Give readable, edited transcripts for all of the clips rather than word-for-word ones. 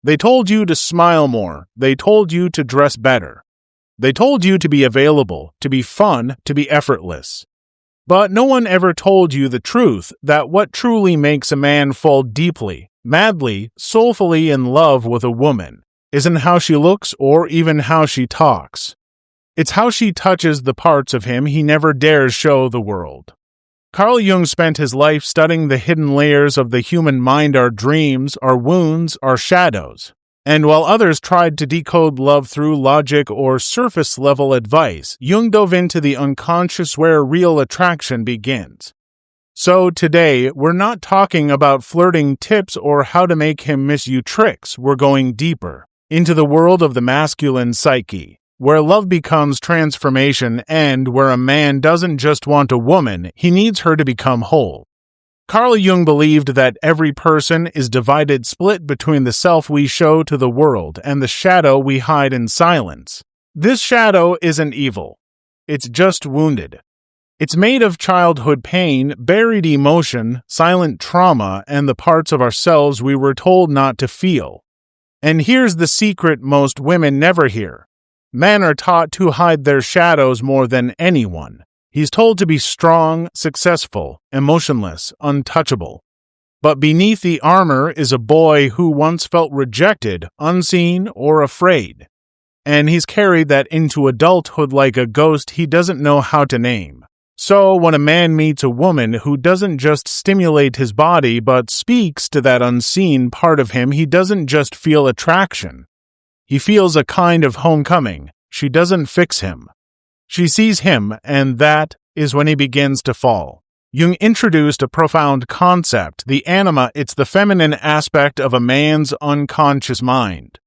They told you to smile more. They told you to dress better. They told you to be available, to be fun, to be effortless. But no one ever told you the truth, that what truly makes a man fall deeply, madly, soulfully in love with a woman isn't how she looks or even how she talks. It's how she touches the parts of him he never dares show the world. Carl Jung spent his life studying the hidden layers of the human mind, our dreams, our wounds, our shadows. And while others tried to decode love through logic or surface-level advice, Jung dove into the unconscious where real attraction begins. So today, we're not talking about flirting tips or how to make him miss you tricks. We're going deeper into the world of the masculine psyche, where love becomes transformation and where a man doesn't just want a woman, he needs her to become whole. Carl Jung believed that every person is split between the self we show to the world and the shadow we hide in silence. This shadow isn't evil. It's just wounded. It's made of childhood pain, buried emotion, silent trauma, and the parts of ourselves we were told not to feel. And here's the secret most women never hear. Men are taught to hide their shadows more than anyone. He's told to be strong, successful, emotionless, untouchable. But beneath the armor is a boy who once felt rejected, unseen, or afraid. And he's carried that into adulthood like a ghost he doesn't know how to name. So when a man meets a woman who doesn't just stimulate his body but speaks to that unseen part of him, he doesn't just feel attraction. He feels a kind of homecoming. She doesn't fix him. She sees him, and that is when he begins to fall. Jung introduced a profound concept, the anima. It's the feminine aspect of a man's unconscious mind.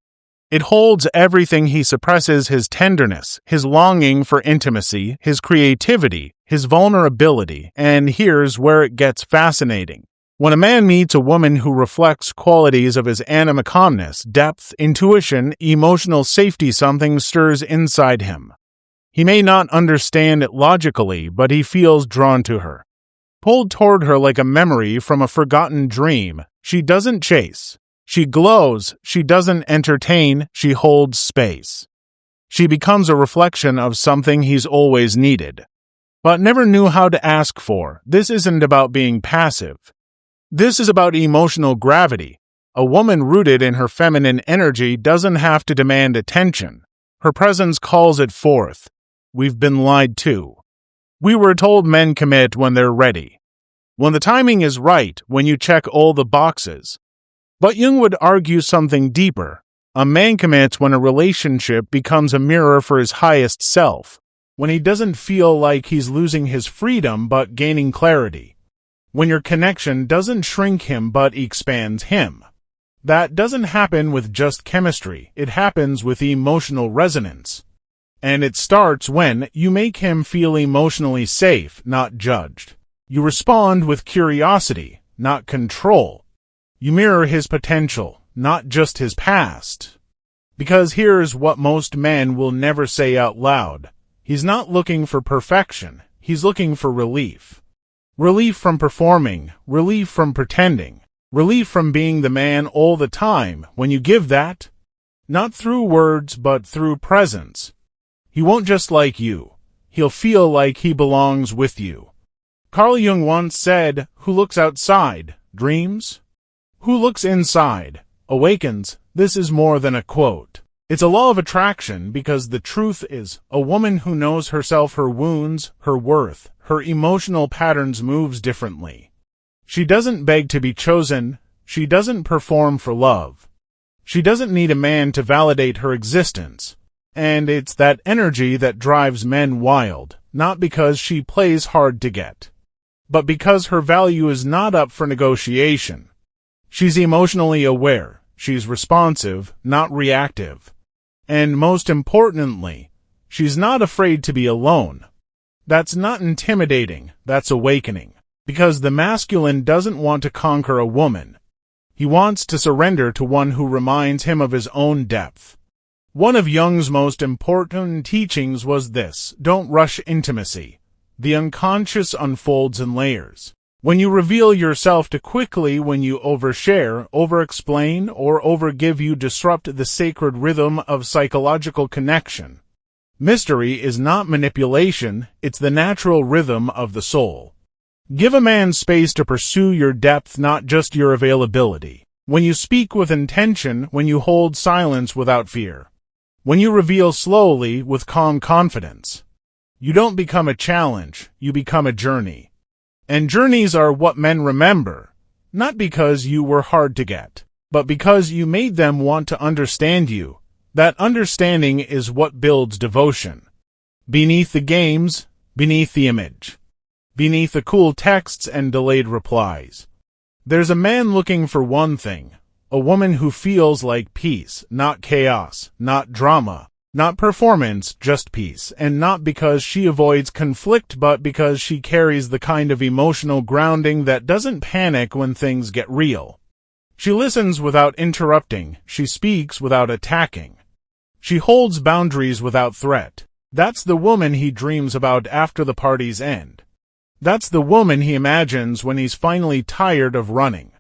It holds everything he suppresses: his tenderness, his longing for intimacy, his creativity, his vulnerability. And here's where it gets fascinating. When a man meets a woman who reflects qualities of his anima, calmness, depth, intuition, emotional safety, something stirs inside him. He may not understand it logically, but he feels drawn to her. Pulled toward her like a memory from a forgotten dream. She doesn't chase. She glows. She doesn't entertain. She holds space. She becomes a reflection of something he's always needed, but never knew how to ask for. This isn't about being passive. This is about emotional gravity. A woman rooted in her feminine energy doesn't have to demand attention. Her presence calls it forth. We've been lied to. We were told men commit when they're ready, when the timing is right, when you check all the boxes. But Jung would argue something deeper. A man commits when a relationship becomes a mirror for his highest self, when he doesn't feel like he's losing his freedom but gaining clarity, when your connection doesn't shrink him but expands him. That doesn't happen with just chemistry, it happens with emotional resonance. And it starts when you make him feel emotionally safe, not judged. You respond with curiosity, not control. You mirror his potential, not just his past. Because here's what most men will never say out loud. He's not looking for perfection, he's looking for relief. Relief from performing, relief from pretending, relief from being the man all the time. When you give that, not through words but through presence, he won't just like you. He'll feel like he belongs with you. Carl Jung once said, "Who looks outside, dreams. Who looks inside, awakens." This is more than a quote. It's a law of attraction, because the truth is, a woman who knows herself, her wounds, her worth, her emotional patterns moves differently. She doesn't beg to be chosen. She doesn't perform for love. She doesn't need a man to validate her existence. And it's that energy that drives men wild, not because she plays hard to get, but because her value is not up for negotiation. She's emotionally aware. She's responsive, not reactive. And most importantly, she's not afraid to be alone. That's not intimidating, that's awakening. Because the masculine doesn't want to conquer a woman. He wants to surrender to one who reminds him of his own depth. One of Jung's most important teachings was this: don't rush intimacy. The unconscious unfolds in layers. When you reveal yourself too quickly, when you overshare, overexplain, or overgive, you disrupt the sacred rhythm of psychological connection. Mystery is not manipulation, it's the natural rhythm of the soul. Give a man space to pursue your depth, not just your availability. When you speak with intention, when you hold silence without fear. When you reveal slowly with calm confidence. You don't become a challenge, you become a journey. And journeys are what men remember, not because you were hard to get, but because you made them want to understand you. That understanding is what builds devotion. Beneath the games, beneath the image, beneath the cool texts and delayed replies, there's a man looking for one thing, a woman who feels like peace, not chaos, not drama, not performance, just peace, and not because she avoids conflict, but because she carries the kind of emotional grounding that doesn't panic when things get real. She listens without interrupting, she speaks without attacking. She holds boundaries without threat. That's the woman he dreams about after the party's end. That's the woman he imagines when he's finally tired of running.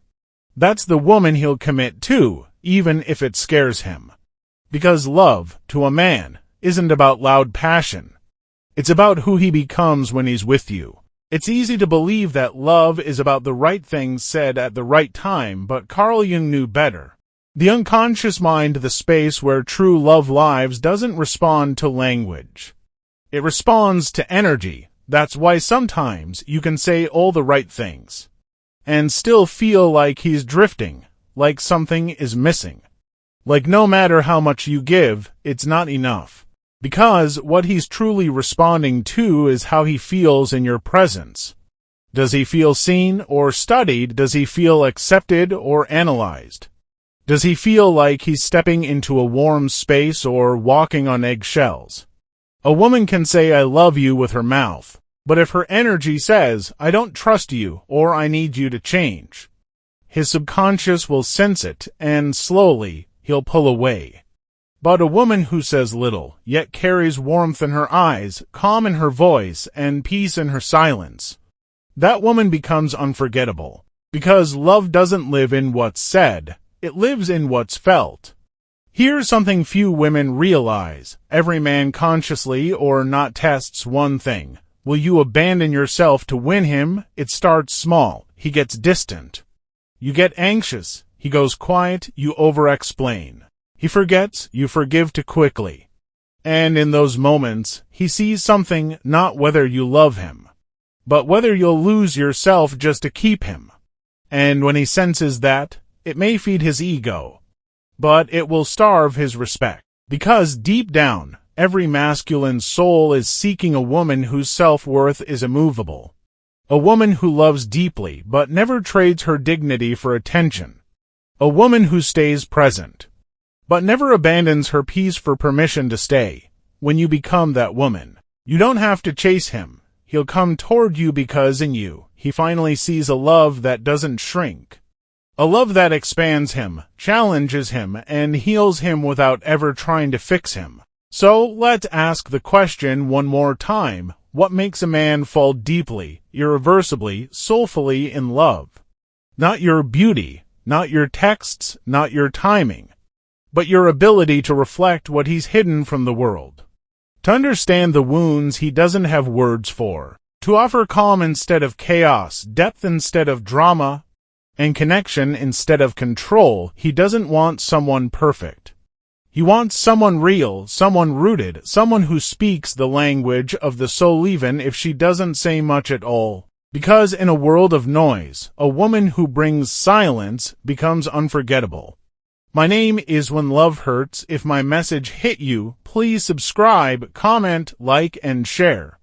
That's the woman he'll commit to, even if it scares him. Because love, to a man, isn't about loud passion. It's about who he becomes when he's with you. It's easy to believe that love is about the right things said at the right time, but Carl Jung knew better. The unconscious mind, the space where true love lives, doesn't respond to language. It responds to energy. That's why sometimes you can say all the right things and still feel like he's drifting, like something is missing. Like no matter how much you give, it's not enough. Because what he's truly responding to is how he feels in your presence. Does he feel seen or studied? Does he feel accepted or analyzed? Does he feel like he's stepping into a warm space or walking on eggshells? A woman can say I love you with her mouth, but if her energy says I don't trust you or I need you to change, his subconscious will sense it and slowly he'll pull away. But a woman who says little, yet carries warmth in her eyes, calm in her voice, and peace in her silence, that woman becomes unforgettable. Because love doesn't live in what's said, it lives in what's felt. Here's something few women realize. Every man, consciously or not, tests one thing. Will you abandon yourself to win him? It starts small. He gets distant. You get anxious. He goes quiet, you over-explain. He forgets, you forgive too quickly. And in those moments, he sees something, not whether you love him, but whether you'll lose yourself just to keep him. And when he senses that, it may feed his ego, but it will starve his respect. Because deep down, every masculine soul is seeking a woman whose self-worth is immovable. A woman who loves deeply, but never trades her dignity for attention. A woman who stays present, but never abandons her peace for permission to stay. When you become that woman, you don't have to chase him. He'll come toward you because in you, he finally sees a love that doesn't shrink. A love that expands him, challenges him, and heals him without ever trying to fix him. So let's ask the question one more time. What makes a man fall deeply, irreversibly, soulfully in love? Not your beauty, not your texts, not your timing, but your ability to reflect what he's hidden from the world. To understand the wounds he doesn't have words for. To offer calm instead of chaos, depth instead of drama, and connection instead of control. He doesn't want someone perfect. He wants someone real, someone rooted, someone who speaks the language of the soul even if she doesn't say much at all. Because in a world of noise, a woman who brings silence becomes unforgettable. My name is When Love Hurts. If my message hit you, please subscribe, comment, like, and share.